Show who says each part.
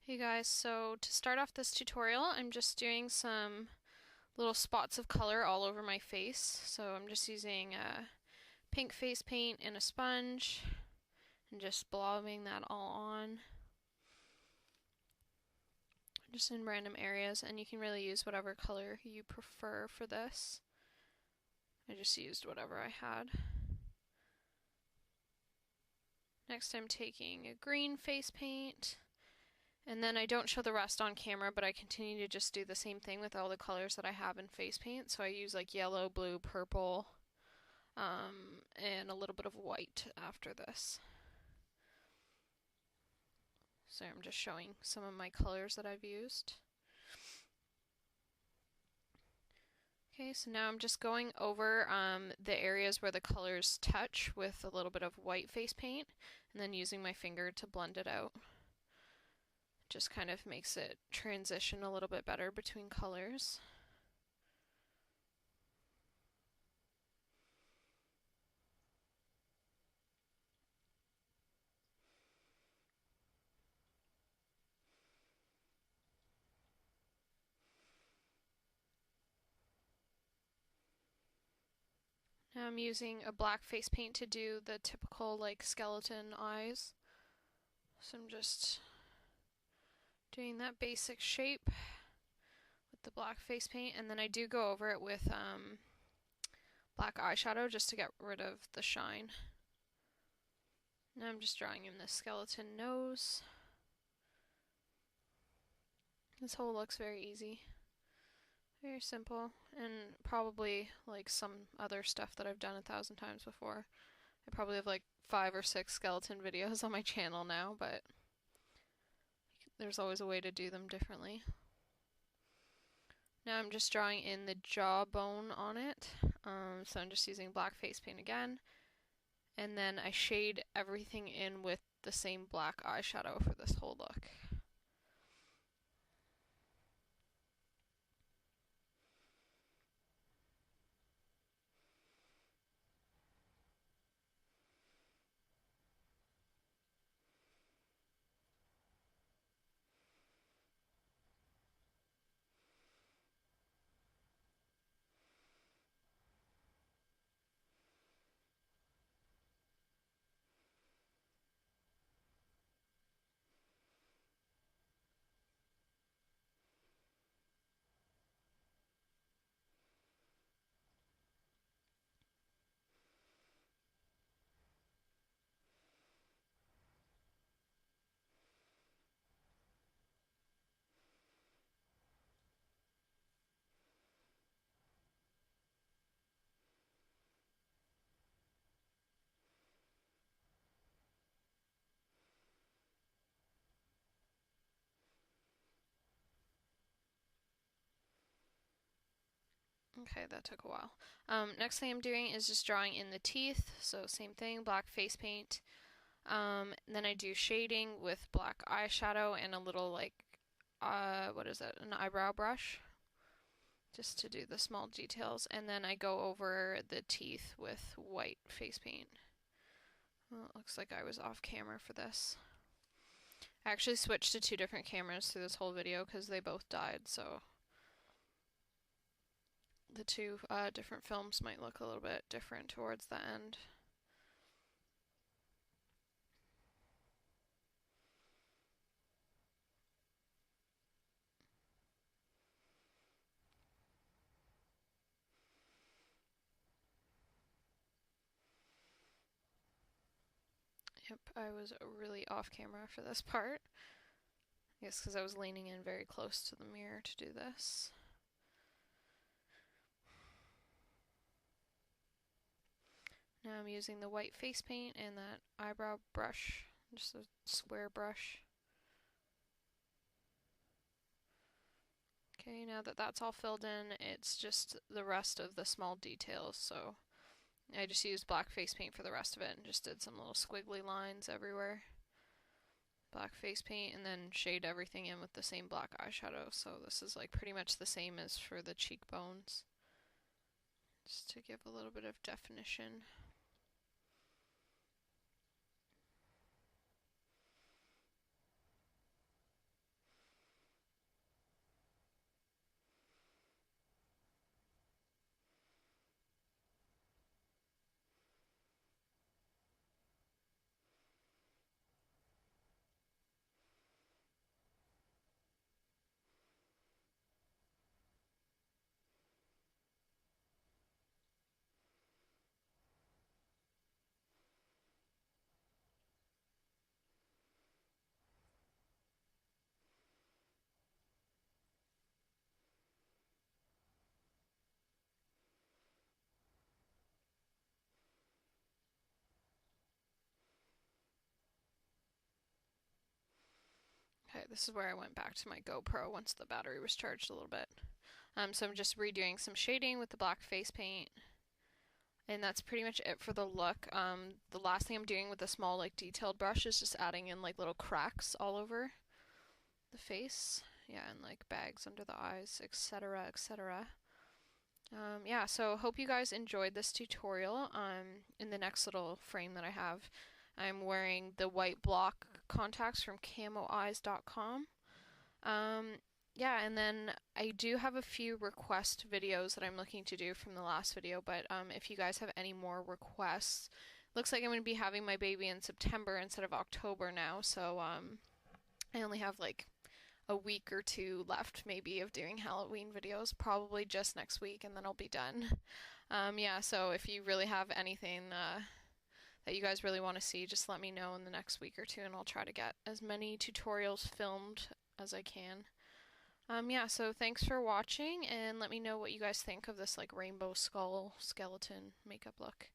Speaker 1: Hey guys, so to start off this tutorial, I'm just doing some little spots of color all over my face. So I'm just using pink face paint and a sponge and just blobbing that all on just in random areas, and you can really use whatever color you prefer for this. I just used whatever I had. Next I'm taking a green face paint, and then I don't show the rest on camera, but I continue to just do the same thing with all the colors that I have in face paint. So I use like yellow, blue, purple, and a little bit of white after this. So I'm just showing some of my colors that I've used. Okay, so now I'm just going over the areas where the colors touch with a little bit of white face paint, and then using my finger to blend it out. Just kind of makes it transition a little bit better between colors. Now I'm using a black face paint to do the typical like skeleton eyes. So I'm just doing that basic shape with the black face paint, and then I do go over it with black eyeshadow just to get rid of the shine. Now I'm just drawing in the skeleton nose. This whole looks very easy. Very simple, and probably like some other stuff that I've done 1,000 times before. I probably have like 5 or 6 skeleton videos on my channel now, but there's always a way to do them differently. Now I'm just drawing in the jawbone on it, so I'm just using black face paint again, and then I shade everything in with the same black eyeshadow for this whole look. Okay, that took a while. Next thing I'm doing is just drawing in the teeth, so same thing, black face paint. Then I do shading with black eyeshadow and a little like, what is it, an eyebrow brush, just to do the small details. And then I go over the teeth with white face paint. Well, it looks like I was off camera for this. I actually switched to 2 different cameras through this whole video because they both died, so the two different films might look a little bit different towards the end. Yep, I was really off camera for this part. I guess because I was leaning in very close to the mirror to do this. Now I'm using the white face paint and that eyebrow brush, just a square brush. Okay, now that that's all filled in, it's just the rest of the small details. So I just used black face paint for the rest of it and just did some little squiggly lines everywhere. Black face paint, and then shade everything in with the same black eyeshadow. So this is like pretty much the same as for the cheekbones, just to give a little bit of definition. this is where I went back to my GoPro once the battery was charged a little bit. So I'm just redoing some shading with the black face paint. And that's pretty much it for the look. The last thing I'm doing with a small like detailed brush is just adding in like little cracks all over the face. Yeah, and like bags under the eyes, etc, etc. Yeah, so hope you guys enjoyed this tutorial. In the next little frame that I have, I'm wearing the white block contacts from camoeyes.com. Yeah, and then I do have a few request videos that I'm looking to do from the last video, but if you guys have any more requests, looks like I'm going to be having my baby in September instead of October now, so I only have like a week or two left maybe of doing Halloween videos, probably just next week, and then I'll be done. Yeah, so if you really have anything that you guys really want to see, just let me know in the next week or two, and I'll try to get as many tutorials filmed as I can. Yeah, so thanks for watching, and let me know what you guys think of this like rainbow skull skeleton makeup look.